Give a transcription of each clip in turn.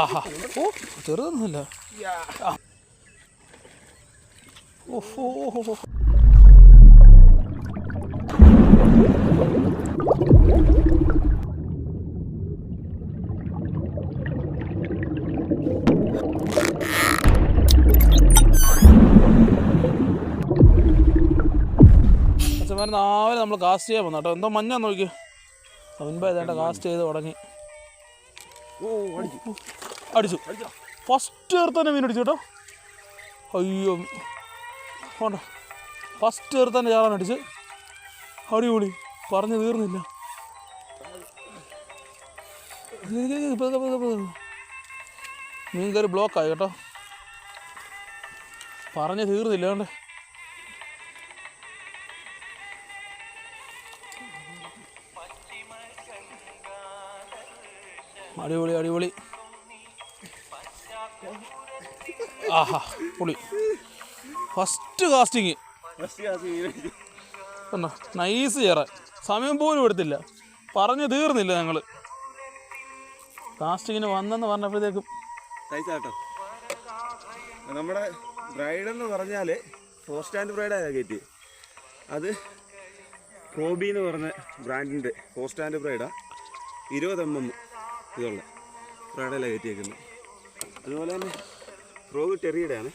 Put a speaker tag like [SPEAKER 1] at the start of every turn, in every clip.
[SPEAKER 1] ആഹാ ഓ ചെറുതൊന്നുമില്ല. ഓഹോ അച്ഛന്മാർ രാവിലെ നമ്മൾ കാസ്റ്റ് ചെയ്യാൻ വന്നു കേട്ടോ. എന്തോ മഞ്ഞാന്ന് നോക്കി മുൻപ് ഏതാണ്ട് കാസ്റ്റ് ചെയ്ത് തുടങ്ങി. അടിച്ചു ഫസ്റ്റ് ചേർത്തന്നെ മീൻ അടിച്ചു കേട്ടോ. അയ്യോ വേണ്ട ഫസ്റ്റ് ചേർത്തന്നെ ചാറാൻ അടിച്ച് അടിപൊളി. പറഞ്ഞു തീർന്നില്ല. മീൻ കയറി ബ്ലോക്കായി കേട്ടോ. പറഞ്ഞു തീർന്നില്ല. വേണ്ടേ അടിപൊളി അടിപൊളി. ആഹാ പൊളി. ഫസ്റ്റ് കാസ്റ്റിങ് കണ്ടോ. നൈസ് ചേറാൻ. സമയം പോലും എടുത്തില്ല. പറഞ്ഞു തീർന്നില്ല. ഞങ്ങൾ കാസ്റ്റിങ്ങിന് വന്നെന്ന് പറഞ്ഞപ്പോഴത്തേക്കും
[SPEAKER 2] കഴിച്ചാട്ടോ. നമ്മുടെ ബ്രൈഡ് എന്ന് പറഞ്ഞാൽ 4 സ്റ്റാൻഡ് ബ്രൈഡാണ് കയറ്റി. അത് റോബി എന്ന് പറഞ്ഞ ബ്രാൻഡിൻ്റെ 4 സ്റ്റാൻഡ് ബ്രൈഡാണ്. 20 mm ഇതുള്ള ബ്രൈഡെല്ലാം കയറ്റിയേക്കുന്നത്. അതുപോലെ തന്നെ റോബ് ടെറിയുടെയാണ്.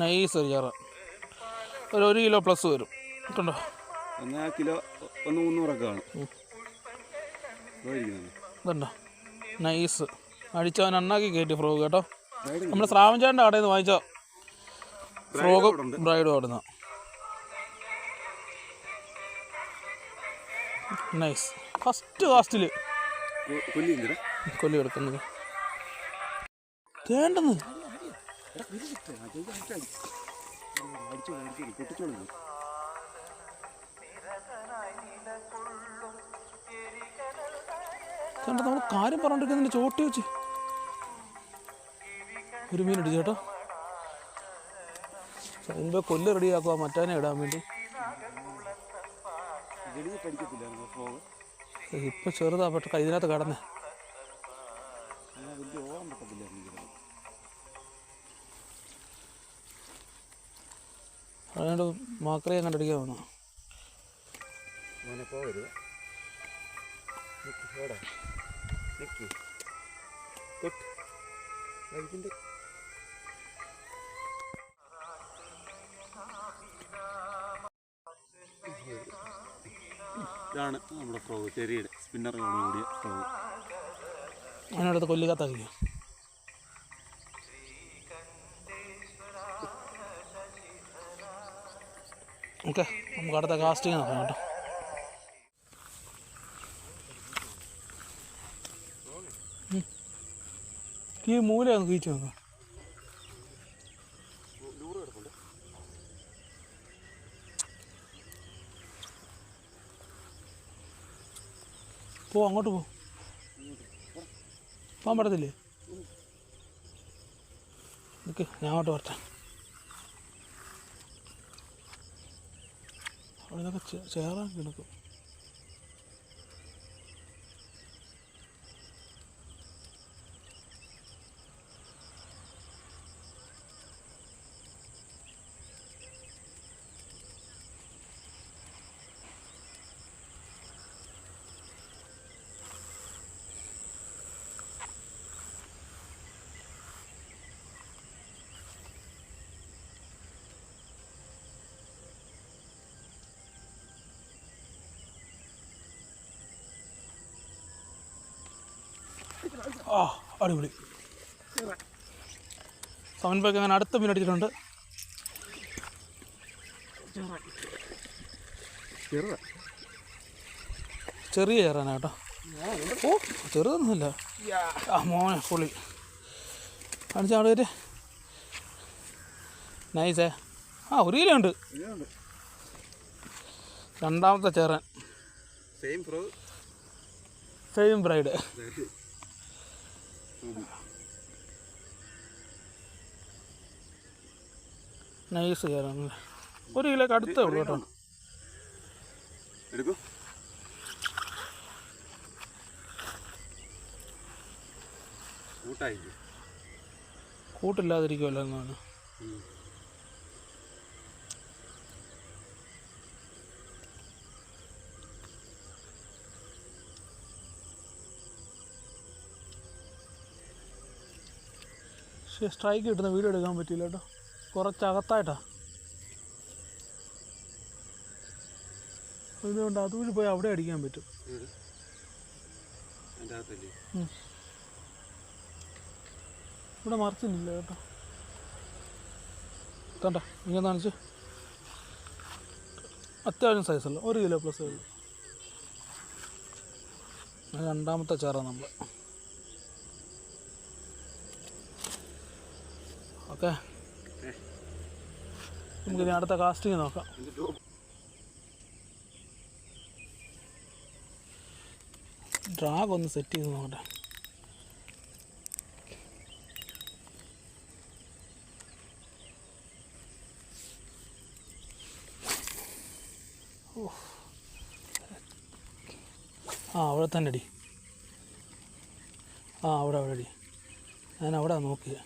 [SPEAKER 1] നൈസ് ഒരു ചേറ. ഒരു 1 കിലോ പ്ലസ് വരും കണ്ടോ.
[SPEAKER 2] 1 കിലോ 300 കാണും.
[SPEAKER 1] ഇതുണ്ടോ നൈസ്. അടിച്ചവൻ എണ്ണാക്കി കയറ്റി ഫ്രോഗ് കേട്ടോ. നമ്മൾ ശ്രാവഞ്ചാൻ്റെ കടയിൽ നിന്ന് വാങ്ങിച്ച ഫ്രോഗും ബ്രൈഡും അവിടുന്ന. നൈസ്. ഫസ്റ്റ് കാസ്റ്റിൽ കൊല്ലി എടുക്കുന്നത് വേണ്ടെന്ന്. കണ്ട നമ്മൾ കാര്യം പറഞ്ഞിരിക്കുന്നതിൻ്റെ ചോട്ടി വെച്ച് ഒരു മീൻ അടിച്ചു കേട്ടോ. മുമ്പേ കൊല്ല് റെഡിയാക്കുക മറ്റാനെ ഇടാൻ വേണ്ടി. ഇപ്പം ചെറുതാ പെട്ട ഇതിനകത്ത് കടന്നേ. അതുകൊണ്ട് മാക്രയെ കണ്ടടിക്കാൻ വന്നു.
[SPEAKER 2] ഇതാണ് നമ്മുടെ ഫ്രോഗ് ചെറിയുടെ സ്പിന്നറോട് കൂടിയ ഫ്രോഗ്.
[SPEAKER 1] അതിനടുത്ത് കൊല്ലിക്കത്താക്കി. ഓക്കെ നമുക്ക് അടുത്ത കാസ്റ്റിംഗ് നോക്കാം കേട്ടോ. ഈ മൂലയൊന്ന് കീച്ചു നോക്കാം. പോ അങ്ങോട്ട് പോ. പോകാൻ പറ്റത്തില്ലേ? ഓക്കെ ഞാൻ അങ്ങോട്ട് വരട്ടെ. അവിടെ നിന്നൊക്കെ ചേറാൻ കിടക്കും. ആ അടിപൊളി. സമൻ ബാക്ക് അങ്ങനെ അടുത്ത മീൻ അടിച്ചിട്ടുണ്ട്. ചെറിയ ചേറാനാ കേട്ടോ. ഓ ചെറുതൊന്നുമില്ല. ആ മോനെ പൊളി. കാണിച്ച അവിടെ വരെ നൈസേ. ആ 1 കിലോ ഉണ്ട്. രണ്ടാമത്തെ ചേറാൻ സെയിം ബ്രൈഡ്. നൈസ് ചേരാൻ 1 കിലോക്ക് അടുത്തേ ഉള്ളൂ കേട്ടോ.
[SPEAKER 2] കൂട്ടായില്ലേ?
[SPEAKER 1] കൂട്ടില്ലാതിരിക്കുമല്ലോ എന്നാണ്. പക്ഷേ സ്ട്രൈക്ക് കിട്ടുന്ന വീഡിയോ എടുക്കാൻ പറ്റില്ല കേട്ടോ, കുറച്ചകത്തായിട്ടാ. അതുകൊണ്ട് അതുവഴി പോയി അവിടെ അടിക്കാൻ പറ്റും. ഇവിടെ മറിച്ചില്ല കേട്ടോ. കണ്ട ഇങ്ങനെ കാണിച്ച് അത്യാവശ്യം സൈസല്ല, 1 കിലോ പ്ലസ് ഉള്ളു. രണ്ടാമത്തെ ചേറാണ് നമ്മൾ. ഓക്കെ, നമുക്കിനി അടുത്ത കാസ്റ്റിങ് നോക്കാം. ഡ്രാഗ് ഒന്ന് സെറ്റ് ചെയ്ത് നോക്കട്ടെ. അവിടെ തന്നെ അടി. അവിടെ അടി. ഞാൻ അവിടെ നോക്കിയത്.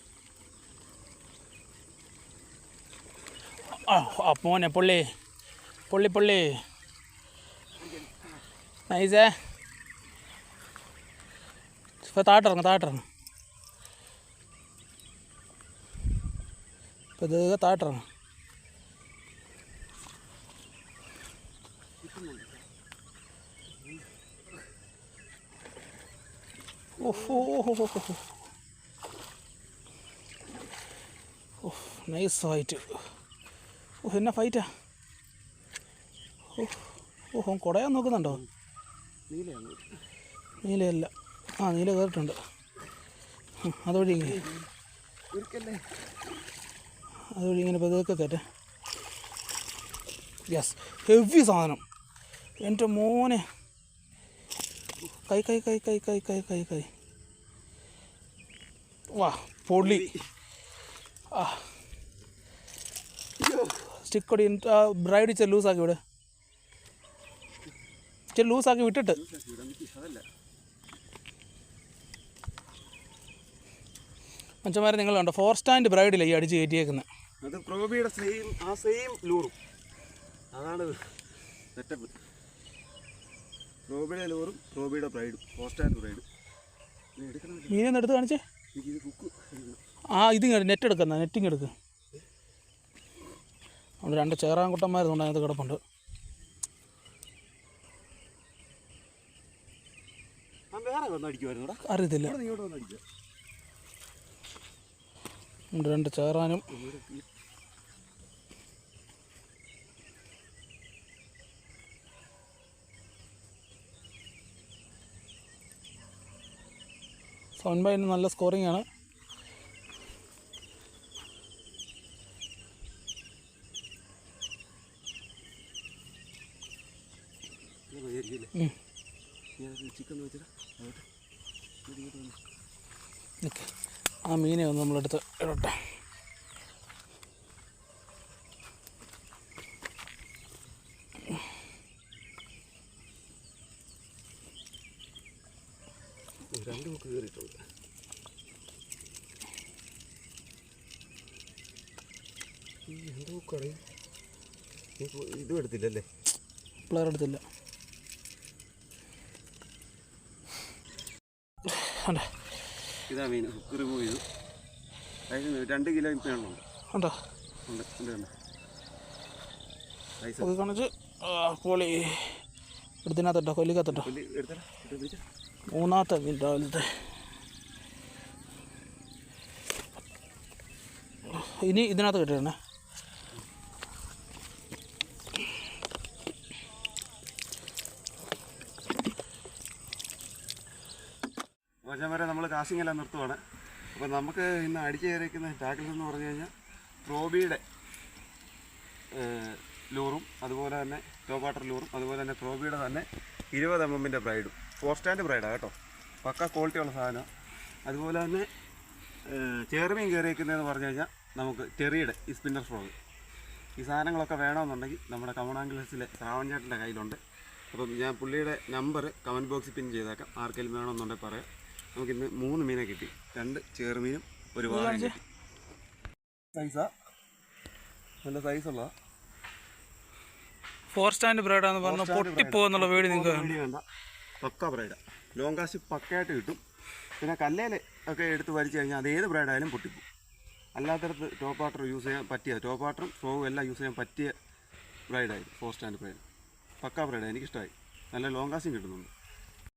[SPEAKER 1] മോനെ പൊള്ളി പൊള്ളി പൊള്ളി നൈസേ. ഇപ്പോൾ താട്ടിറങ്ങും ഇപ്പോൾ ഇത് താട്ടിറങ്ങും. Nice fight. എന്നാ ഫൈറ്റാ. കുടയാൻ നോക്കുന്നുണ്ടോ? നീലയല്ല, നീല കയറിട്ടുണ്ട്. അതുവഴി ഇങ്ങനെ പതുക്കെ കയറ്റേ. യെസ്, ഹെവി സാധനം എൻ്റെ മോനെ. കൈ വാ പൊള്ളി. സ്റ്റിക്കൊടി ബ്രൈഡ് ഇച്ചിരി ലൂസാക്കി വിട്. ഇച്ചിരി ലൂസാക്കി വിട്ടിട്ട്. മച്ചന്മാരെ നിങ്ങൾ കണ്ടോ, 4 സ്റ്റാൻഡ് ബ്രൈഡില്ല ഈ അടിച്ച് കയറ്റിയേക്കുന്നത്.
[SPEAKER 2] അത് പ്രോബിയുടെ സെയിം ലൂറും. അതാണ് സെറ്റപ്പ്. പ്രോബിയുടെ ലൂറും പ്രോബിയുടെ ബ്രൈഡും 4 സ്റ്റാൻഡ് ബ്രൈഡും.
[SPEAKER 1] മീനൊന്ന് എടുത്ത് കാണിച്ചേ. ഇത് നെറ്റ് എടുക്കുന്ന നെറ്റിങ് എടുക്കുക. നമ്മൾ 2 ചേറാൻകുട്ടന്മാരുണ്ട് അതിനകത്ത് കിടപ്പുണ്ട്. അറിയത്തില്ല. 2 ചേറാനും സൗണ്ട് നല്ല സ്കോറിംഗ് ആണ്. ആ മീനെ ഒന്ന് നമ്മളെടുത്ത് ഇടട്ടെ.
[SPEAKER 2] രണ്ട് ബുക്ക് കയറിയിട്ടുണ്ട്. എന്ത് ബുക്കാണ് ഇതും എടുത്തില്ലല്ലേ?
[SPEAKER 1] പ്ലെയർ എടുത്തില്ല.
[SPEAKER 2] ഇതാ മീൻ ഹുക്ക് റിമൂവ് ചെയ്തു. അതിന് 2 കിലോ ഇപ്പുണ്ട്.
[SPEAKER 1] ഉണ്ടോ? കാണിച്ച് പൊളി എടുത്തിനകത്തുണ്ടോ? കൊല്ലിക്കത്തുണ്ടോ? 3ാമത്തെ മീൻ രാവിലത്തെ. ഇനി ഇതിനകത്ത് കിട്ടണേ.
[SPEAKER 2] വരെ നമ്മൾ കാസ്റ്റിംഗ് എല്ലാം നിർത്തുവാണ്. അപ്പോൾ നമുക്ക് ഇന്ന് അടിച്ചു കയറിയിരിക്കുന്ന ടാക്കിൾസ് എന്ന് പറഞ്ഞു കഴിഞ്ഞാൽ പ്രോബിയുടെ ലൂറും അതുപോലെ തന്നെ ടോപ്പ് വാട്ടർ ലൂറും അതുപോലെ തന്നെ പ്രോബിയുടെ തന്നെ 20 mm ബ്രൈഡും 4 സ്റ്റാൻഡ് ബ്രൈഡാണ് കേട്ടോ. പക്ക ക്വാളിറ്റി ഉള്ള സാധനം. അതുപോലെ തന്നെ ചെറുമീൻ കയറിയിരിക്കുന്നതെന്ന് പറഞ്ഞു കഴിഞ്ഞാൽ നമുക്ക് ചെറിയുടെ ഈ സ്പിന്നർ ഫ്രോഗ്. ഈ സാധനങ്ങളൊക്കെ വേണമെന്നുണ്ടെങ്കിൽ നമ്മുടെ കമണാംഗിൾസിലെ ശ്രാവൺ ചേട്ടൻ്റെ കയ്യിലുണ്ട്. അപ്പം ഞാൻ പുള്ളിയുടെ നമ്പർ കമൻറ്റ് ബോക്സിൽ പിൻ ചെയ്തേക്കാം. ആർക്കെങ്കിലും വേണമെന്നുണ്ടെങ്കിൽ പറയാം. നമുക്കിന്ന് 3 മീനെ കിട്ടി. 2 ചെറുമീനും ഒരു വാഴയും കിട്ടി. സൈസാ നല്ല സൈസുള്ള
[SPEAKER 1] 4 സ്റ്റാൻഡ് ബ്രൈഡാന്ന് പറഞ്ഞാൽ പൊട്ടിപ്പോന്നുള്ള പേടി നിങ്ങൾക്ക്
[SPEAKER 2] വേണ്ട. പക്ക ബ്രൈഡാ. ലോങ് കാസ്റ്റ് പക്കയായിട്ട് കിട്ടും. പിന്നെ കല്ലേൽ ഒക്കെ എടുത്ത് വലിച്ചു കഴിഞ്ഞാൽ അത് ഏത് ബ്രൈഡായാലും പൊട്ടിപ്പോകും. അല്ലാത്തടത്ത് ടോപ്പ് വാട്ടർ യൂസ് ചെയ്യാൻ പറ്റിയ, ടോപ്പ് വാട്ടറും ഫ്രോഗും എല്ലാം യൂസ് ചെയ്യാൻ പറ്റിയ ബ്രൈഡായി 4 സ്റ്റാൻഡ് ബ്രൈഡ്. പക്ക ബ്രൈഡാണ്, എനിക്കിഷ്ടമായി. നല്ല ലോങ് കാസ്റ്റും കിട്ടുന്നുണ്ട്.